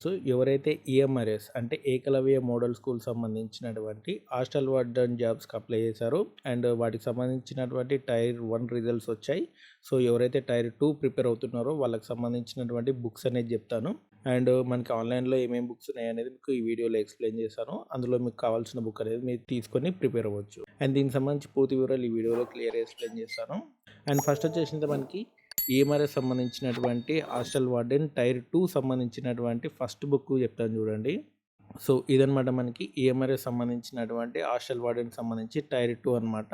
So, ఎవరైతే EMRS అంటే Eklavya model school సంబంధించినటువంటి హాస్టల్ వార్డెన్ జాబ్స్‌కి అప్లై చేశారో అండ్ వాటికి సంబంధించినటువంటి టైర్ 1 రిజల్ట్స్ వచ్చాయి. సో, ఎవరైతే టైర్ 2 ప్రిపేర్ అవుతున్నారో వాళ్ళకి సంబంధించినటువంటి బుక్స్ అనేది చెప్తాను. అండ్ మనకి ఆన్‌లైన్‌లో ఏమేమి బుక్స్ ఉన్నాయనేది మీకు ఈ వీడియోలో ఎక్స్‌ప్లెయిన్ చేశాను. అందులో మీకు కావాల్సిన బుక్ అనేది మీరు తీసుకొని ప్రిపేర్ అవ్వచ్చు. అండ్ దీనికి సంబంధించి పూర్తి వివరాలు ఈ వీడియోలో క్లియర్‌గా ఎక్స్‌ప్లెయిన్ చేస్తాను. అండ్ ఫస్ట్ వచ్చేసింది మనకి ఈఎంఆర్ఎస్ సంబంధించినటువంటి హాస్టల్ వార్డెన్ టైర్ 2 సంబంధించినటువంటి ఫస్ట్ బుక్ చెప్తాను చూడండి. సో, ఇదనమాట మనకి ఈఎంఆర్ఎస్ సంబంధించినటువంటి హాస్టల్ వార్డెన్‌కి సంబంధించి టైర్ 2 అనమాట.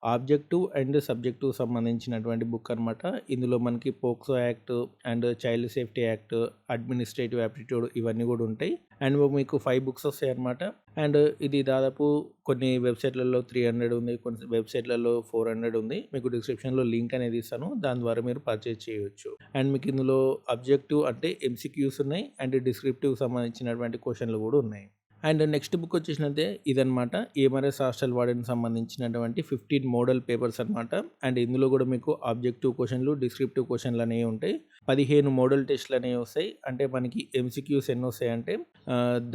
ఆబ్జెక్టివ్ అండ్ సబ్జెక్టివ్ సంబంధించినటువంటి బుక్ అనమాట. ఇందులో మనకి POCSO act and child safety act, administrative aptitude ఇవన్నీ కూడా ఉంటాయి. అండ్ మీకు 5 బుక్స్ వస్తాయన్నమాట. అండ్ ఇది దాదాపు కొన్ని వెబ్‌సైట్‌లలో 300 ఉంది. కొన్ని వెబ్‌సైట్‌లలో 400 ఉంది. మీకు డిస్క్రిప్షన్‌లో లింక్ అనేది ఇస్తాను. దాని ద్వారా మీరు పర్చేజ్ చేయొచ్చు. అండ్ మీకు ఇందులో ఆబ్జెక్టివ్ అంటే ఎంసీక్యూస్ ఉన్నాయి. అండ్ డిస్క్రిప్టివ్ సంబంధించినటువంటి క్వెషన్‌లు కూడా ఉన్నాయి. అండ్ నెక్స్ట్ బుక్ వచ్చేసినట్టే ఇదనమాట. ఈఎంఆర్ఎస్ హాస్టల్ వార్డెన్‌కి సంబంధించినటువంటి 15 మోడల్ పేపర్స్ అనమాట. అండ్ ఇందులో కూడా మీకు ఆబ్జెక్టివ్ క్వెషన్‌లు, డిస్క్రిప్టివ్ క్వెషన్‌లు అనేవి ఉంటాయి. 15 మోడల్ టెస్ట్‌లు అనేవి వస్తాయి. అంటే మనకి ఎంసీక్యూస్ ఎన్ని వస్తాయంటే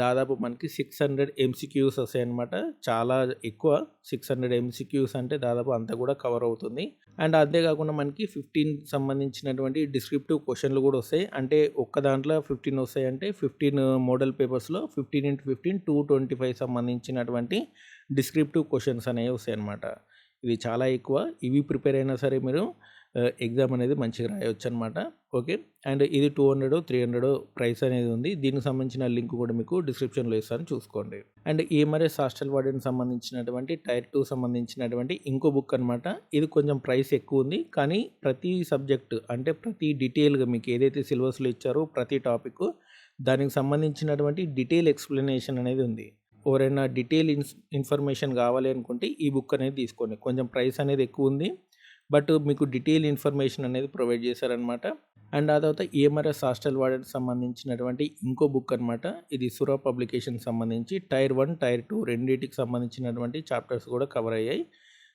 దాదాపు మనకి 600 ఎంసీక్యూస్ వస్తాయన్నమాట. చాలా ఎక్కువ. 600 ఎంసీక్యూస్ అంటే దాదాపు అంతా కూడా కవర్ అవుతుంది. అండ్ అంతే కాకుండా మనకి 15 సంబంధించినటువంటి డిస్క్రిప్టివ్ క్వెషన్‌లు కూడా వస్తాయి. అంటే ఒక్క దాంట్లో 15 వస్తాయంటే 15 మోడల్ పేపర్స్‌లో 15x15 225 సంబంధించినటువంటి డిస్క్రిప్టివ్ క్వెషన్స్ అనేవి వస్తాయన్నమాట. ఇది చాలా ఎక్కువ. ఇవి ప్రిపేర్ అయినా సరే మీరు ఎగ్జామ్ అనేది మంచిగా రాయొచ్చనమాట. ఓకే. అండ్ ఇది 200, 300 ప్రైస్ అనేది ఉంది. దీనికి సంబంధించిన లింక్ కూడా మీకు డిస్క్రిప్షన్‌లో ఇస్తాను చూసుకోండి. అండ్ ఈఎంఆర్ఎస్ హాస్టల్ వార్డెన్‌కి సంబంధించినటువంటి టైర్ 2 సంబంధించినటువంటి ఇంకో బుక్ అనమాట. ఇది కొంచెం ప్రైస్ ఎక్కువ ఉంది. కానీ ప్రతి సబ్జెక్ట్ అంటే ప్రతి డీటెయిల్‌గా మీకు ఏదైతే సిలబస్‌లో ఇచ్చారో ప్రతి టాపిక్ దానికి సంబంధించినటువంటి డీటెయిల్ ఎక్స్‌ప్లనేషన్ అనేది ఉంది. ఎవరైనా డీటెయిల్ ఇన్ఫర్మేషన్ కావాలి అనుకుంటే ఈ బుక్ అనేది తీసుకోండి. కొంచెం ప్రైస్ అనేది ఎక్కువ ఉంది. బట్ మీకు డీటెయిల్ ఇన్ఫర్మేషన్ అనేది ప్రొవైడ్ చేశారనమాట. అండ్ ఆ తర్వాత ఈఎంఆర్ఎస్ హాస్టల్ వార్డెన్‌కి సంబంధించినటువంటి ఇంకో బుక్ అనమాట. ఇది సురా పబ్లికేషన్‌కి సంబంధించి టైర్ 1, టైర్ 2 రెండిటికి సంబంధించినటువంటి చాప్టర్స్ కూడా కవర్ అయ్యాయి.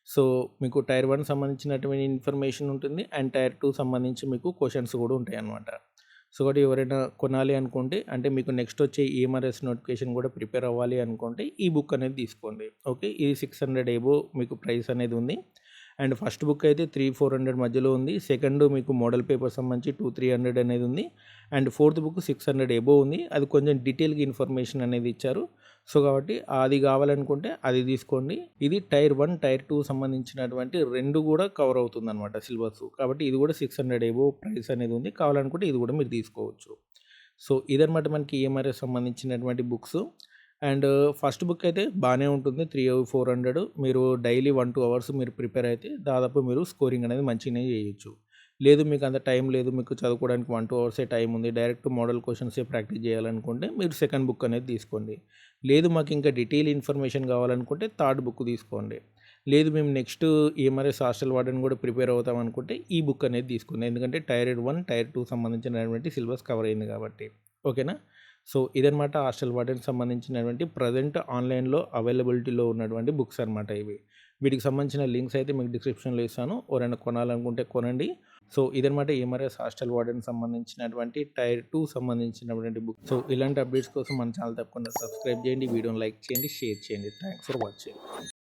సో, మీకు టైర్ 1 సంబంధించినటువంటి ఇన్ఫర్మేషన్ ఉంటుంది. అండ్ టైర్ 2 సంబంధించి మీకు క్వెషన్స్ కూడా ఉంటాయన్నమాట. సో, కాబట్టి ఎవరైనా కొనాలి అనుకుంటే అంటే మీకు నెక్స్ట్ వచ్చే ఈఎంఆర్ఎస్ నోటిఫికేషన్ కూడా ప్రిపేర్ అవ్వాలి అనుకుంటే ఈ బుక్ అనేది తీసుకోండి. ఓకే. ఇది 600 అబోవ్ మీకు ప్రైస్ అనేది ఉంది. అండ్ ఫస్ట్ బుక్ అయితే 300-400 మధ్యలో ఉంది. సెకండ్ మీకు మోడల్ పేపర్ సంబంధించి 200-300 అనేది ఉంది. అండ్ ఫోర్త్ బుక్ 600 అబోవ్ ఉంది. అది కొంచెం డీటెయిల్‌గా ఇన్ఫర్మేషన్ అనేది ఇచ్చారు. సో, కాబట్టి అది కావాలనుకుంటే అది తీసుకోండి. ఇది టైర్ 1, టైర్ 2 సంబంధించినటువంటి 2 కూడా కవర్ అవుతుందన్నమాట సిలబస్. కాబట్టి ఇది కూడా 600 అబోవ్ ప్రైస్ అనేది ఉంది. కావాలనుకుంటే ఇది కూడా మీరు తీసుకోవచ్చు. సో, ఇదనమాట మనకి ఈఎంఆర్ఎస్ సంబంధించినటువంటి బుక్స్. అండ్ ఫస్ట్ బుక్ అయితే బాగానే ఉంటుంది. 400 మీరు డైలీ 1-2 అవర్స్ మీరు ప్రిపేర్ అయితే దాదాపు మీరు స్కోరింగ్ అనేది మంచిగానే చేయొచ్చు. లేదు మీకు అంత టైం లేదు, మీకు చదువుకోవడానికి 1-2 అవర్సే టైం ఉంది, డైరెక్ట్ మోడల్ క్వెషన్సే ప్రాక్టీస్ చేయాలనుకుంటే మీరు సెకండ్ బుక్ అనేది తీసుకోండి. లేదు మాకు ఇంకా డీటెయిల్ ఇన్ఫర్మేషన్ కావాలనుకుంటే థర్డ్ బుక్ తీసుకోండి. లేదు మేము నెక్స్ట్ ఈఎంఆర్ఎస్ హాస్టల్ వార్డెన్ కూడా ప్రిపేర్ అవుతాం అనుకుంటే ఈ బుక్ అనేది తీసుకోండి. ఎందుకంటే టైర్ 1, టైర్ 2 సంబంధించినటువంటి సిలబస్ కవర్ అయింది కాబట్టి. ఓకేనా? సో, ఇదనమాట హాస్టల్ వార్డెన్‌కి సంబంధించినటువంటి ప్రెజెంట్ ఆన్‌లైన్‌లో అవైలబిలిటీలో ఉన్నటువంటి బుక్స్ అనమాట ఇవి. వీటికి సంబంధించిన లింక్స్ అయితే మీకు డిస్క్రిప్షన్‌లో ఇస్తాను. ఎవరైనా కొనాలనుకుంటే కొనండి. సో, ఇదనమాట ఈఎంఆర్ఎస్ హాస్టల్ వార్డెన్‌కి సంబంధించినటువంటి టైర్ 2 సంబంధించినటువంటి బుక్. సో, ఇలాంటి అప్డేట్స్ కోసం మన ఛానల్ తప్పకుండా సబ్స్క్రైబ్ చేయండి. వీడియోని లైక్ చేయండి, షేర్ చేయండి. Thanks for watching.